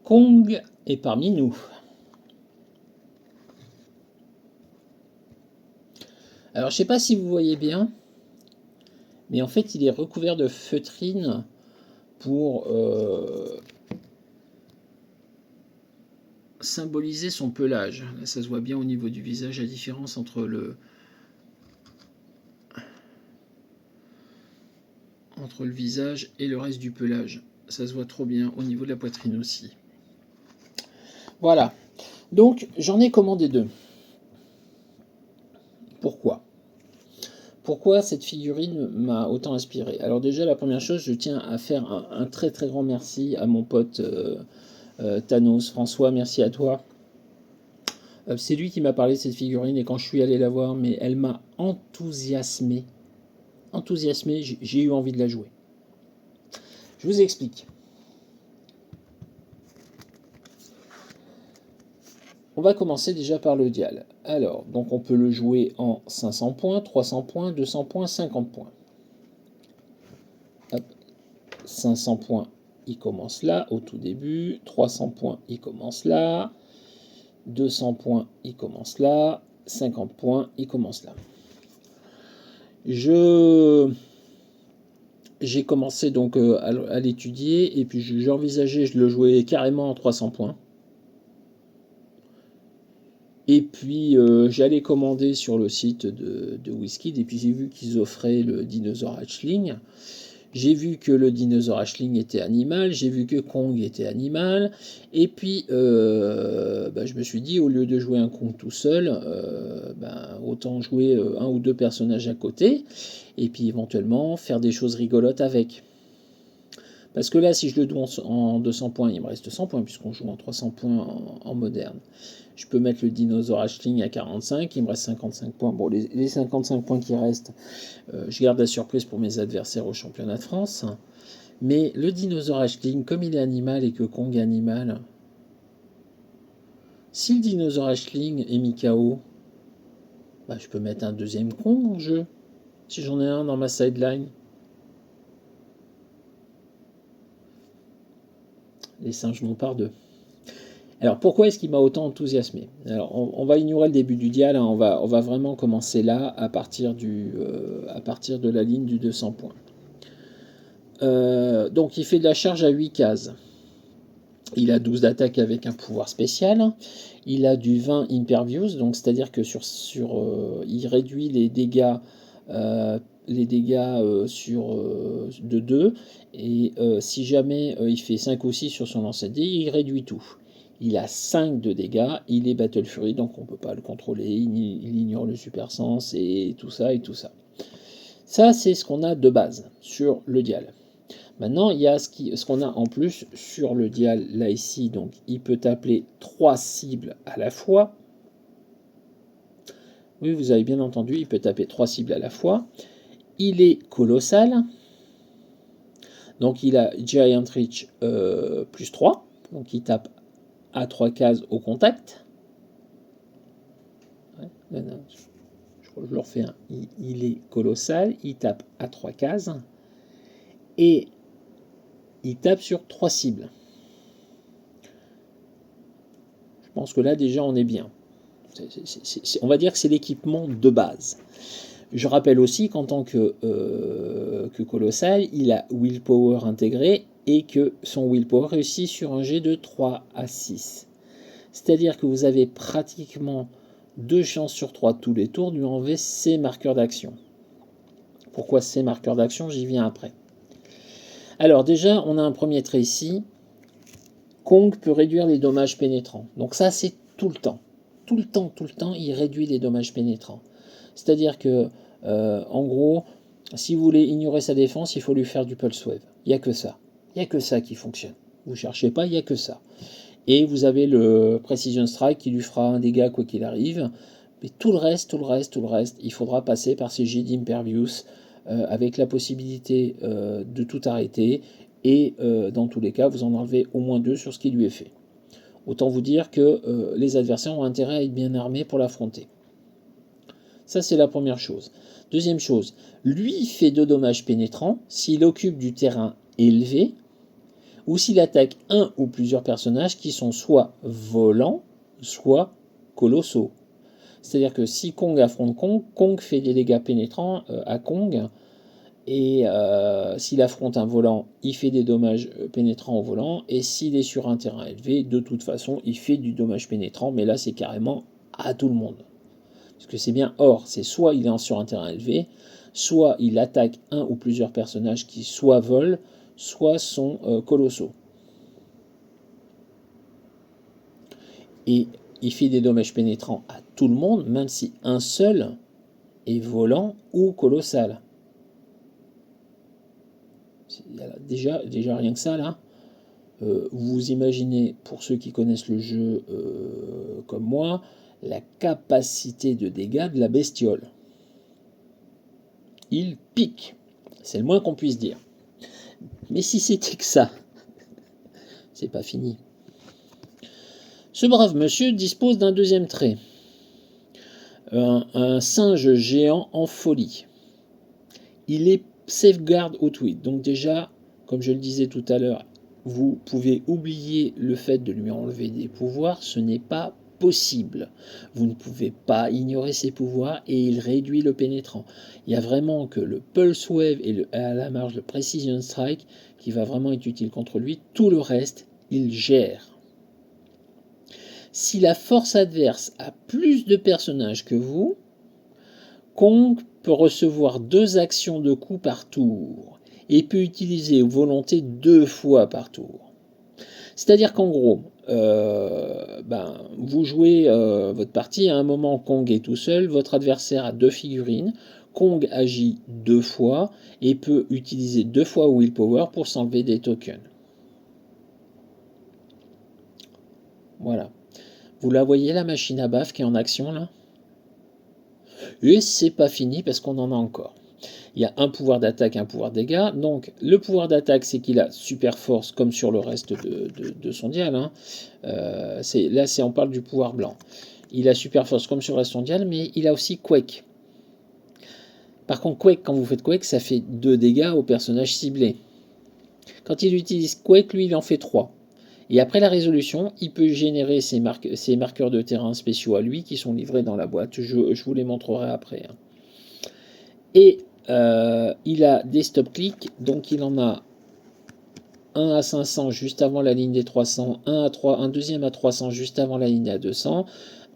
Kong est parmi nous. Alors, je ne sais pas si vous voyez bien, mais en fait, il est recouvert de feutrine pour symboliser son pelage. Là, ça se voit bien au niveau du visage, la différence entre le visage et le reste du pelage. Ça se voit trop bien au niveau de la poitrine aussi. Voilà. Donc, j'en ai commandé 2. Pourquoi ? Pourquoi cette figurine m'a autant inspiré? Alors déjà, la première chose, je tiens à faire un très très grand merci à mon pote Thanos. François, merci à toi. C'est lui qui m'a parlé de cette figurine et quand je suis allé la voir, mais elle m'a enthousiasmé. J'ai eu envie de la jouer. Je vous explique. On va commencer déjà par le dial. Alors, donc on peut le jouer en 500 points, 300 points, 200 points, 50 points. Hop. 500 points, il commence là, au tout début. 300 points, il commence là. 200 points, il commence là. 50 points, il commence là. J'ai commencé donc à l'étudier et puis j'envisageais de le jouer carrément en 300 points. Et puis j'allais commander sur le site de WizKid et puis j'ai vu qu'ils offraient le dinosaure hatchling. J'ai vu que le dinosaure hatchling était animal, j'ai vu que Kong était animal, et puis je me suis dit, au lieu de jouer un Kong tout seul, autant jouer un ou deux personnages à côté, et puis éventuellement faire des choses rigolotes avec. Parce que là, si je le joue en 200 points, il me reste 100 points, puisqu'on joue en 300 points en moderne. Je peux mettre le dinosaure hatchling à 45, il me reste 55 points. Bon, les 55 points qui restent, je garde la surprise pour mes adversaires au championnat de France. Mais le dinosaure hatchling, comme il est animal et que Kong est animal, si le dinosaure hatchling est mis KO, je peux mettre un deuxième Kong en jeu, si j'en ai un dans ma sideline. Les singes n'ont par deux. Alors pourquoi est-ce qu'il m'a autant enthousiasmé? Alors on va ignorer le début du dial, hein, on va vraiment commencer là à partir de la ligne du 200 points. Donc il fait de la charge à 8 cases. Il a 12 d'attaque avec un pouvoir spécial. Il a du 20 impervious, donc c'est-à-dire que il réduit les dégâts de 2. Et si jamais il fait 5 ou 6 sur son lancer de dés, il réduit tout. Il a 5 de dégâts, il est Battle Fury, donc on ne peut pas le contrôler, il ignore le super sens et tout ça et tout ça. Ça, c'est ce qu'on a de base sur le dial. Maintenant, il y a ce qu'on a en plus sur le dial, là ici, donc il peut appeler 3 cibles à la fois. Oui, vous avez bien entendu, il peut taper 3 cibles à la fois. Il est colossal. Donc il a Giant Reach plus 3, donc il tape à 3 cases au contact. Ouais, je le refais un. Il est colossal, il tape à 3 cases. Et il tape sur 3 cibles. Je pense que là déjà on est bien. On va dire que c'est l'équipement de base. Je rappelle aussi qu'en tant que colossal, il a Willpower intégré et que son Willpower réussit sur un jet de 3 à 6. C'est-à-dire que vous avez pratiquement 2 chances sur 3 tous les tours de lui enlever ses marqueurs d'action. Pourquoi ces marqueurs d'action? J'y viens après. Alors déjà, on a un premier trait ici. Kong peut réduire les dommages pénétrants. Donc ça, c'est tout le temps. Tout le temps, il réduit les dommages pénétrants. C'est-à-dire que, en gros, si vous voulez ignorer sa défense, il faut lui faire du Pulse Wave. Il n'y a que ça. Il n'y a que ça qui fonctionne. Vous ne cherchez pas, il n'y a que ça. Et vous avez le Precision Strike qui lui fera un dégât quoi qu'il arrive. Mais tout le reste, il faudra passer par ces jets d'Impervious avec la possibilité de tout arrêter. Et dans tous les cas, vous en enlevez au moins 2 sur ce qui lui est fait. Autant vous dire que les adversaires ont intérêt à être bien armés pour l'affronter. Ça, c'est la première chose. Deuxième chose, lui fait 2 dommages pénétrants s'il occupe du terrain élevé ou s'il attaque un ou plusieurs personnages qui sont soit volants, soit colossaux. C'est-à-dire que si Kong affronte Kong, Kong fait des dégâts pénétrants à Kong, et s'il affronte un volant, il fait des dommages pénétrants au volant, et s'il est sur un terrain élevé, de toute façon, il fait du dommage pénétrant, mais là c'est carrément à tout le monde. Parce que c'est bien or, c'est soit il est sur un terrain élevé, soit il attaque un ou plusieurs personnages qui soit volent, soit sont colossaux. Et il fait des dommages pénétrants à tout le monde, même si un seul est volant ou colossal. Déjà rien que ça, là, vous imaginez, pour ceux qui connaissent le jeu comme moi, la capacité de dégâts de la bestiole. Il pique, c'est le moins qu'on puisse dire. Mais si c'était que ça, c'est pas fini. Ce brave monsieur dispose d'un deuxième trait. Un singe géant en folie. Il est safeguard au tweet. Donc déjà, comme je le disais tout à l'heure, vous pouvez oublier le fait de lui enlever des pouvoirs. Ce n'est pas possible. Vous ne pouvez pas ignorer ses pouvoirs et il réduit le pénétrant. Il y a vraiment que le Pulse Wave et à la marge le Precision Strike qui va vraiment être utile contre lui. Tout le reste, il gère. Si la force adverse a plus de personnages que vous, Kong peut recevoir 2 actions de coup par tour et peut utiliser volonté 2 fois par tour. C'est-à-dire qu'en gros, vous jouez votre partie, à un moment Kong est tout seul, votre adversaire a 2 figurines, Kong agit 2 fois et peut utiliser 2 fois Willpower pour s'enlever des tokens. Voilà. Vous la voyez, la machine à baffe qui est en action là? Et c'est pas fini parce qu'on en a encore. Il y a un pouvoir d'attaque, un pouvoir de dégâts. Donc le pouvoir d'attaque, c'est qu'il a super force comme sur le reste de son dial. Hein. Là, on parle du pouvoir blanc. Il a super force comme sur le reste de son dial, mais il a aussi Quake. Par contre, Quake, quand vous faites Quake, ça fait 2 dégâts au personnage ciblé. Quand il utilise Quake, lui, il en fait 3. Et après la résolution, il peut générer ses marqueurs de terrain spéciaux à lui qui sont livrés dans la boîte. Je vous les montrerai après. Hein. Et il a des stop-clics, donc il en a un à 500 juste avant la ligne des 300, un deuxième à 300 juste avant la ligne à 200,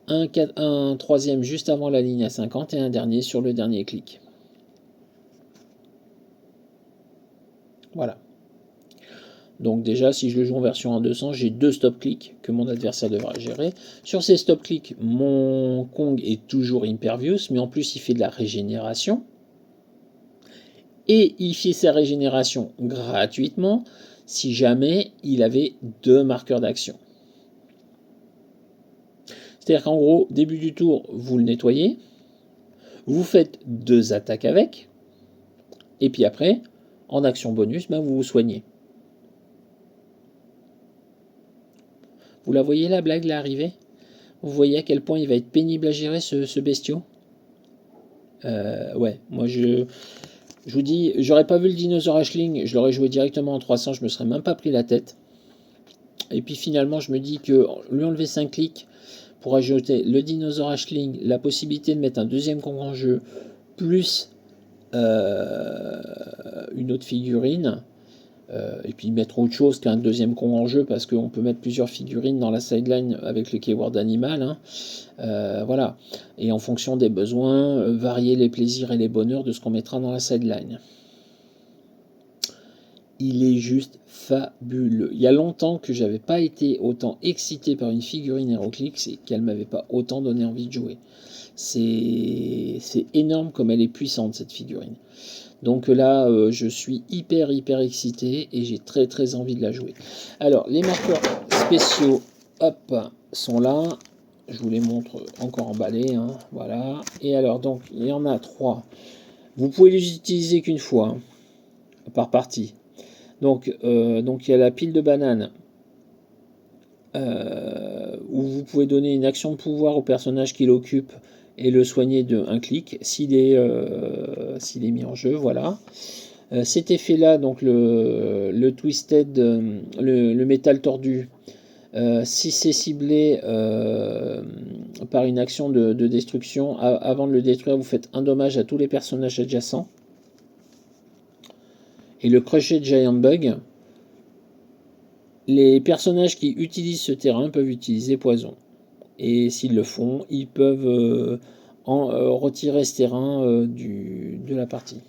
un troisième juste avant la ligne à 50 et un dernier sur le dernier clic. Voilà. Donc déjà, si je le joue en version 1.200, j'ai 2 stop-clics que mon adversaire devra gérer. Sur ces stop-clics, mon Kong est toujours impervious, mais en plus il fait de la régénération. Et il fait sa régénération gratuitement si jamais il avait 2 marqueurs d'action. C'est-à-dire qu'en gros, début du tour, vous le nettoyez, vous faites 2 attaques avec, et puis après, en action bonus, vous vous soignez. Vous la voyez la blague là arriver? Vous voyez à quel point il va être pénible à gérer ce bestiau? Ouais, moi je vous dis, j'aurais pas vu le dinosaure Ashling, je l'aurais joué directement en 300, je me serais même pas pris la tête. Et puis finalement, je me dis que lui enlever 5 clics pour ajouter le dinosaure Ashling, la possibilité de mettre un deuxième Kong en jeu, plus une autre figurine, et puis mettre autre chose qu'un deuxième Kong en jeu, parce qu'on peut mettre plusieurs figurines dans la sideline avec le keyword animal. Hein. Voilà. Et en fonction des besoins, varier les plaisirs et les bonheurs de ce qu'on mettra dans la sideline. Il est juste fabuleux. Il y a longtemps que j'avais pas été autant excité par une figurine HeroClix et qu'elle m'avait pas autant donné envie de jouer. C'est énorme comme elle est puissante cette figurine. Donc là, je suis hyper excité et j'ai très envie de la jouer. Alors, les marqueurs spéciaux, hop, sont là. Je vous les montre encore emballés, hein, voilà. Et alors, donc, il y en a 3. Vous pouvez les utiliser qu'une fois, hein, par partie. Donc, il y a la pile de bananes, où vous pouvez donner une action de pouvoir au personnage qui l'occupe et le soigner de un clic s'il est mis en jeu, voilà. Cet effet-là, donc le Twisted, le métal tordu, si c'est ciblé par une action de destruction, avant de le détruire, vous faites un dommage à tous les personnages adjacents. Et le Crushed Giant Bug, les personnages qui utilisent ce terrain peuvent utiliser poison. Et s'ils le font, ils peuvent retirer ce terrain de la partie.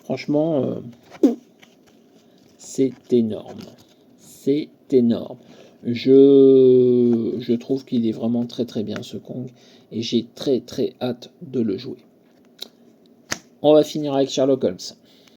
Franchement, c'est énorme. C'est énorme. Je trouve qu'il est vraiment très très bien ce Kong. Et j'ai très très hâte de le jouer. On va finir avec Sherlock Holmes.